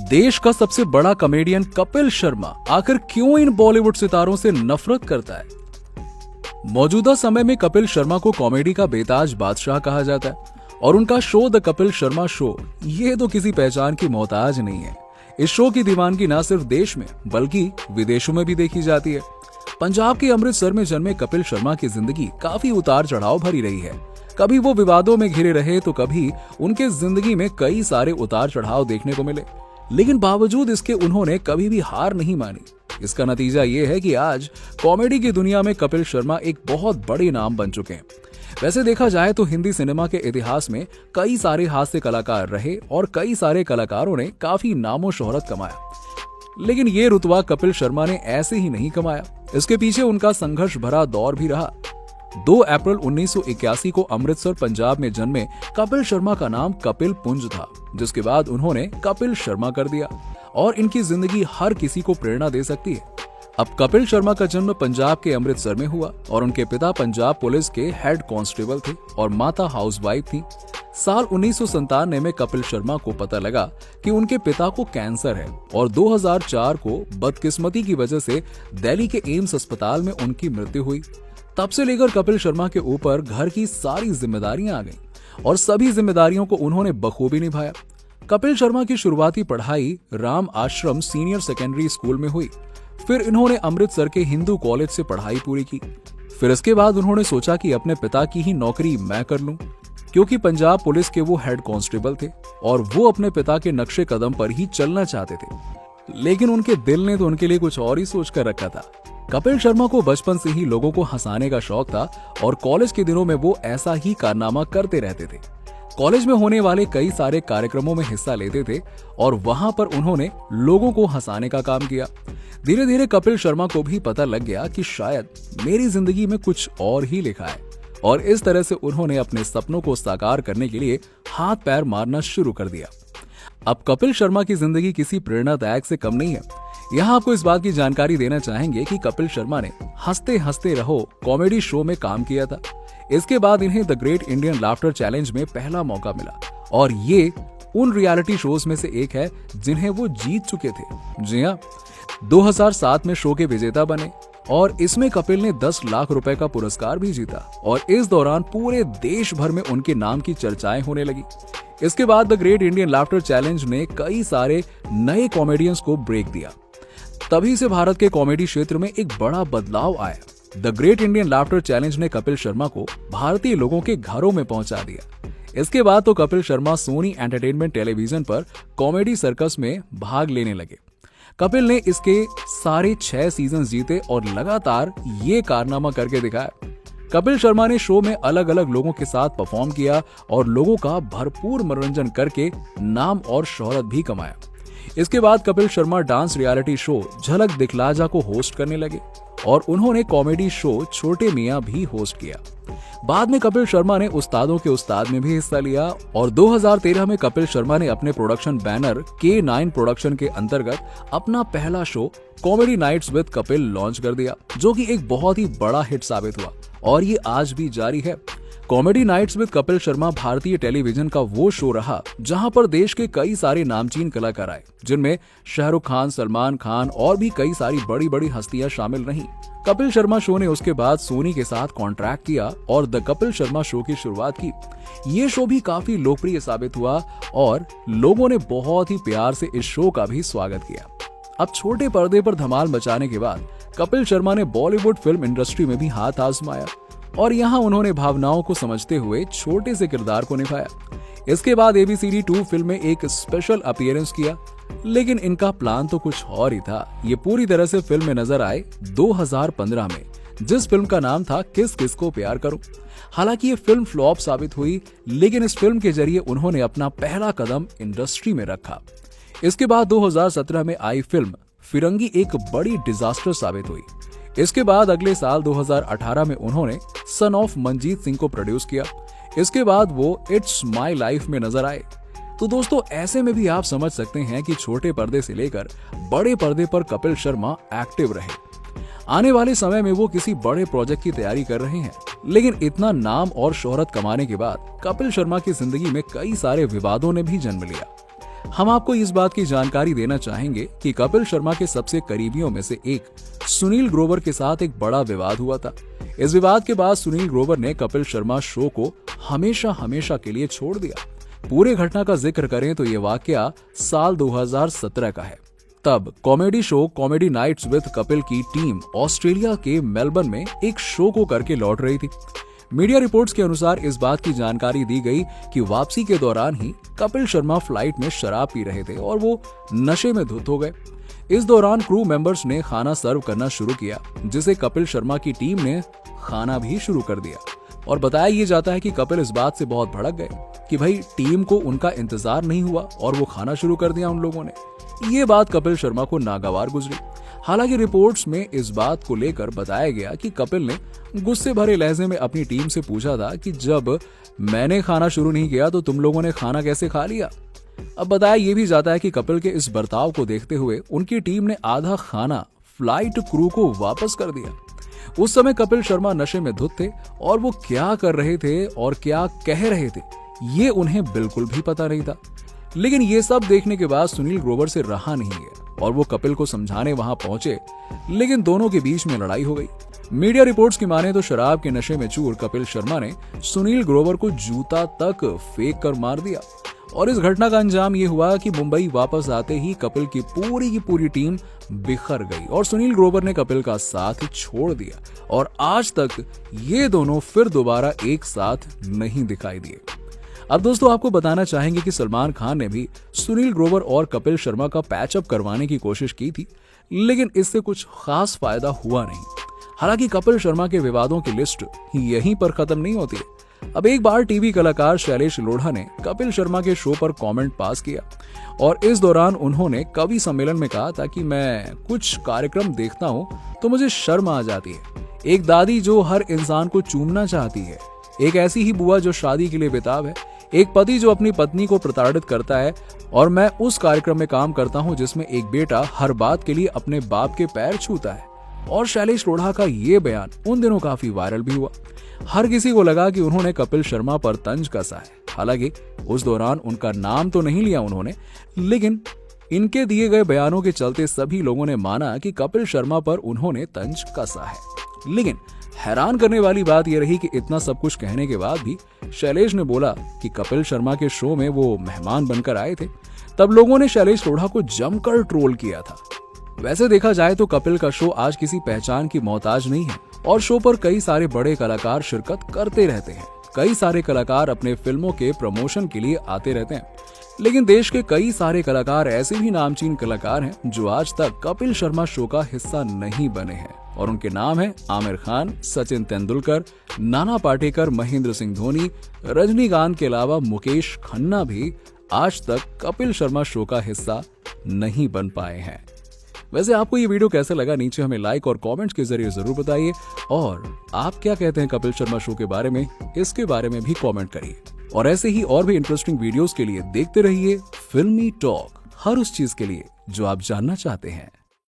देश का सबसे बड़ा कॉमेडियन कपिल शर्मा आखिर क्यों इन बॉलीवुड सितारों से नफरत करता है? मौजूदा समय में कपिल शर्मा को कॉमेडी का बेताज बादशाह कहा जाता है और उनका show the Kapil Sharma show ये तो किसी पहचान की मोहताज नहीं है। इस शो की दीवानगी न सिर्फ देश में बल्कि विदेशों में भी देखी जाती है। पंजाब के अमृतसर में जन्मे कपिल शर्मा की जिंदगी काफी उतार चढ़ाव भरी रही है। कभी वो विवादों में घिरे रहे तो कभी उनके जिंदगी में कई सारे उतार चढ़ाव देखने को मिले, लेकिन बावजूद इसके उन्होंने कभी भी हार नहीं मानी। इसका नतीजा ये है कि आज कॉमेडी की दुनिया में कपिल शर्मा एक बहुत बड़े नाम बन चुके हैं। वैसे देखा जाए तो हिंदी सिनेमा के इतिहास में कई सारे हास्य कलाकार रहे और कई सारे कलाकारों ने काफी नामो शोहरत कमाया, लेकिन ये रुतबा कपिल शर्मा ने ऐसे ही नहीं कमाया। इसके पीछे उनका संघर्ष भरा दौर भी रहा। 2 अप्रैल 1981 को अमृतसर पंजाब में जन्मे कपिल शर्मा का नाम कपिल पुंज था, जिसके बाद उन्होंने कपिल शर्मा कर दिया और इनकी जिंदगी हर किसी को प्रेरणा दे सकती है। अब कपिल शर्मा का जन्म पंजाब के अमृतसर में हुआ और उनके पिता पंजाब पुलिस के हेड कांस्टेबल थे और माता हाउसवाइफ थी। साल 1997 में कपिल शर्मा को पता लगा कि उनके पिता को कैंसर है और 2004 को बदकिस्मती की वजह से दिल्ली के एम्स अस्पताल में उनकी मृत्यु हुई। तब से लेकर कपिल शर्मा के ऊपर घर की सारी जिम्मेदारियां आ गईं और सभी जिम्मेदारियों को उन्होंने बखूबी निभाया। कपिल शर्मा की शुरुआती पढ़ाई राम आश्रम सीनियर सेकेंडरी स्कूल में हुई। फिर इन्होंने अमृतसर के हिंदू कॉलेज से पढ़ाई पूरी की। फिर इसके बाद उन्होंने सोचा कि अपने पिता की ही नौकरी मैं कर लूं, क्योंकि पंजाब पुलिस के वो हेड कांस्टेबल थे और वो अपने पिता के नक्शे कदम पर ही चलना चाहते थे। लेकिन उनके दिल ने तो उनके लिए कुछ और ही सोच कर रखा था। कपिल शर्मा को बचपन से ही लोगों को हंसाने का शौक था और कॉलेज के दिनों में वो ऐसा ही कारनामा करते रहते थे। कॉलेज में होने वाले कई सारे कार्यक्रमों में हिस्सा लेते थे और वहां पर उन्होंने लोगों को हंसाने का काम किया। धीरे धीरे कपिल शर्मा को भी पता लग गया कि शायद मेरी जिंदगी में कुछ और ही लिखा है और इस तरह से उन्होंने अपने सपनों को साकार करने के लिए हाथ पैर मारना शुरू कर दिया। अब कपिल शर्मा की जिंदगी किसी प्रेरणादायक से कम नहीं है। यहाँ आपको इस बात की जानकारी देना चाहेंगे कि कपिल शर्मा ने हंसते हंसते रहो कॉमेडी शो में काम किया था। इसके बाद इन्हें the great Indian laughter challenge में पहला मौका मिला और ये उन रियलिटी शोज में से एक है जिन्हें वो जीत चुके थे। जी हाँ, 2007 में शो के विजेता बने और इसमें कपिल ने 10 लाख रुपए का पुरस्कार भी जीता और इस दौरान पूरे देश भर में उनके नाम की चर्चाएं होने लगी। इसके बाद the great Indian laughter challenge ने कई सारे नए कॉमेडियंस को ब्रेक दिया। तभी से भारत के कॉमेडी क्षेत्र में एक बड़ा बदलाव आया। The great Indian laughter challenge ने कपिल शर्मा को भारतीय लोगों के घरों में पहुंचा दिया। इसके बाद तो कपिल शर्मा सोनी एंटरटेनमेंट टेलीविजन पर कॉमेडी सर्कस में भाग लेने लगे। कपिल ने इसके सारे 6 सीजन जीते और लगातार ये कारनामा करके दिखाया। कपिल शर्मा ने शो में अलग अलग लोगों के साथ परफॉर्म किया और लोगों का भरपूर मनोरंजन करके नाम और शोहरत भी कमाया। इसके बाद Kapil Sharma dance reality show झलक दिखला जा को होस्ट करने लगे और उन्होंने कॉमेडी शो छोटे मियां भी होस्ट किया। बाद में कपिल शर्मा ने उस्तादों के उस्ताद में भी हिस्सा लिया और 2013 में कपिल शर्मा ने अपने प्रोडक्शन बैनर K9 प्रोडक्शन के अंतर्गत अपना पहला show comedy nights with Kapil launch कर दिया, जो कि एक बहुत ही बड़ा हिट साबित हुआ और ये आज भी जारी है। Comedy nights with Kapil Sharma भारतीय टेलीविजन का वो शो रहा जहां पर देश के कई सारे नामचीन कलाकार आए, जिनमें शाहरुख खान, सलमान खान और भी कई सारी बड़ी बड़ी हस्तियां शामिल रहीं। कपिल शर्मा शो ने उसके बाद सोनी के साथ कॉन्ट्रैक्ट किया और द कपिल शर्मा शो की शुरुआत की। ये शो भी काफी लोकप्रिय साबित हुआ और लोगों ने बहुत ही प्यार से इस शो का भी स्वागत किया। अब छोटे पर्दे पर धमाल मचाने के बाद कपिल शर्मा ने बॉलीवुड फिल्म इंडस्ट्री में भी हाथ आजमाया और यहाँ उन्होंने भावनाओं को समझते हुए छोटे से किरदार को निभाया। इसके बाद ABCD 2 फिल्म में एक स्पेशल अपीयरेंस किया, लेकिन इनका प्लान तो कुछ और ही था। ये पूरी तरह से फिल्म में नजर आए 2015 में, जिस फिल्म का नाम था किस किस को प्यार करूं। हालांकि ये फिल्म फ्लॉप साबित हुई, लेकिन इस फिल्म के जरिए उन्होंने अपना पहला कदम इंडस्ट्री में रखा। इसके बाद 2017 में आई फिल्म फिरंगी एक बड़ी डिजास्टर साबित हुई। इसके बाद अगले साल 2018 में उन्होंने सन ऑफ मंजीत सिंह को प्रोड्यूस किया। इसके बाद वो इट्स माय लाइफ में नजर आए। तो दोस्तों, ऐसे में भी आप समझ सकते हैं कि छोटे पर्दे से लेकर बड़े पर्दे पर कपिल शर्मा एक्टिव रहे। आने वाले समय में वो किसी बड़े प्रोजेक्ट की तैयारी कर रहे हैं, लेकिन इतना नाम और शोहरत कमाने के बाद कपिल शर्मा की जिंदगी में कई सारे विवादों ने भी जन्म लिया। हम आपको इस बात की जानकारी देना चाहेंगे कि कपिल शर्मा के सबसे करीबियों में से एक सुनील ग्रोवर के साथ एक बड़ा विवाद हुआ था। इस विवाद के बाद सुनील ग्रोवर ने कपिल शर्मा शो को हमेशा हमेशा के लिए छोड़ दिया। पूरे घटना का जिक्र करें तो यह वाकया साल 2017 का है। तब comedy show comedy nights with Kapil की टीम ऑस्ट्रेलिया के मेलबर्न में एक शो को करके लौट रही थी। मीडिया रिपोर्ट्स के अनुसार इस बात की जानकारी दी गई कि वापसी के दौरान ही कपिल शर्मा फ्लाइट में शराब पी रहे थे और वो नशे में धुत हो गए। इस दौरान क्रू मेंबर्स ने खाना सर्व करना शुरू किया, जिसे कपिल शर्मा की टीम ने खाना भी शुरू कर दिया। और बताया ये जाता है कि कपिल इस बात से बहुत भड़क गए कि भाई टीम को उनका इंतजार नहीं हुआ और वो खाना शुरू कर दिया उन लोगों ने। ये बात कपिल शर्मा को नागवार गुजरी। हालांकि रिपोर्ट्स में इस बात को लेकर बताया गया कि कपिल ने गुस्से भरे लहजे में अपनी टीम से पूछा था कि जब मैंने खाना शुरू नहीं किया तो तुम लोगों ने खाना कैसे खा लिया। अब बताया ये भी जाता है कि कपिल के इस बर्ताव को देखते हुए उनकी टीम ने आधा खाना फ्लाइट क्रू को वापस कर दिया। उस समय कपिल शर्मा नशे में धुत थे और वो क्या कर रहे थे और क्या कह रहे थे ये उन्हें बिल्कुल भी पता नहीं था। लेकिन ये सब देखने के बाद सुनील ग्रोवर से रहा नहीं गया और वो कपिल को समझाने वहां पहुंचे, लेकिन दोनों के बीच में लड़ाई हो गई। मीडिया रिपोर्ट्स की माने तो शराब के नशे में चूर कपिल शर्मा ने सुनील ग्रोवर को जूता तक फेंक कर मार दिया। और इस घटना का अंजाम ये हुआ कि मुंबई वापस आते ही कपिल की पूरी टीम बिखर गई और सुनील ग्रोवर ने कपिल का साथ छोड़ दिया और आज तक ये दोनों फिर दोबारा एक साथ नहीं दिखाई दिए। अब दोस्तों आपको बताना चाहेंगे कि सलमान खान ने भी सुनील ग्रोवर और कपिल शर्मा का पैचअप करवाने की कोशिश की थी, लेकिन इससे कुछ खास फायदा हुआ नहीं। हालांकि कपिल शर्मा के विवादों की लिस्ट यहीं पर खत्म नहीं होती है। अब एक बार टीवी कलाकार शैलेश लोढ़ा ने कपिल शर्मा के शो पर कमेंट पास किया और इस दौरान उन्होंने कवि सम्मेलन में कहा था कि मैं कुछ कार्यक्रम देखता हूं तो मुझे शर्म आ जाती है। एक दादी जो हर इंसान को चूमना चाहती है, एक ऐसी ही बुआ जो शादी के लिए बेताब है, एक पति जो अपनी पत्नी को प्रताड़ित करता है और मैं उस कार्यक्रम में काम करता हूं जिसमें एक बेटा हर बात के लिए अपने बाप के पैर छूता है। और शैलेश लोढ़ा का ये बयान उन दिनों काफी वायरल भी हुआ। हर किसी को लगा कि उन्होंने कपिल शर्मा पर तंज कसा है। हालांकि उस दौरान उनका नाम तो नहीं लिया उन्होंने, लेकिन इनके दिए गए बयानों के चलते सभी लोगों ने माना कि कपिल शर्मा पर उन्होंने तंज कसा है। लेकिन हैरान करने वाली बात यह रही कि इतना सब कुछ कहने के बाद भी शैलेश ने बोला कि कपिल शर्मा के शो में वो मेहमान बनकर आए थे। तब लोगों ने शैलेश लोढ़ा को जमकर ट्रोल किया था। वैसे देखा जाए तो कपिल का शो आज किसी पहचान की मोहताज नहीं है और शो पर कई सारे बड़े कलाकार शिरकत करते रहते हैं। कई सारे कलाकार अपने फिल्मों के प्रमोशन के लिए आते रहते हैं, लेकिन देश के कई सारे कलाकार ऐसे भी नामचीन कलाकार हैं जो आज तक कपिल शर्मा शो का हिस्सा नहीं बने हैं और उनके नाम हैं आमिर खान, सचिन तेंदुलकर, नाना पाटेकर, महेंद्र सिंह धोनी, रजनीकांत के अलावा मुकेश खन्ना भी आज तक कपिल शर्मा शो का हिस्सा नहीं बन पाए हैं। वैसे आपको ये वीडियो कैसा लगा नीचे हमें लाइक और कमेंट्स के जरिए जरूर बताइए और आप क्या कहते हैं कपिल शर्मा शो के बारे में, इसके बारे में भी कमेंट करिए। और ऐसे ही और भी इंटरेस्टिंग वीडियोस के लिए देखते रहिए फिल्मी टॉक, हर उस चीज के लिए जो आप जानना चाहते हैं।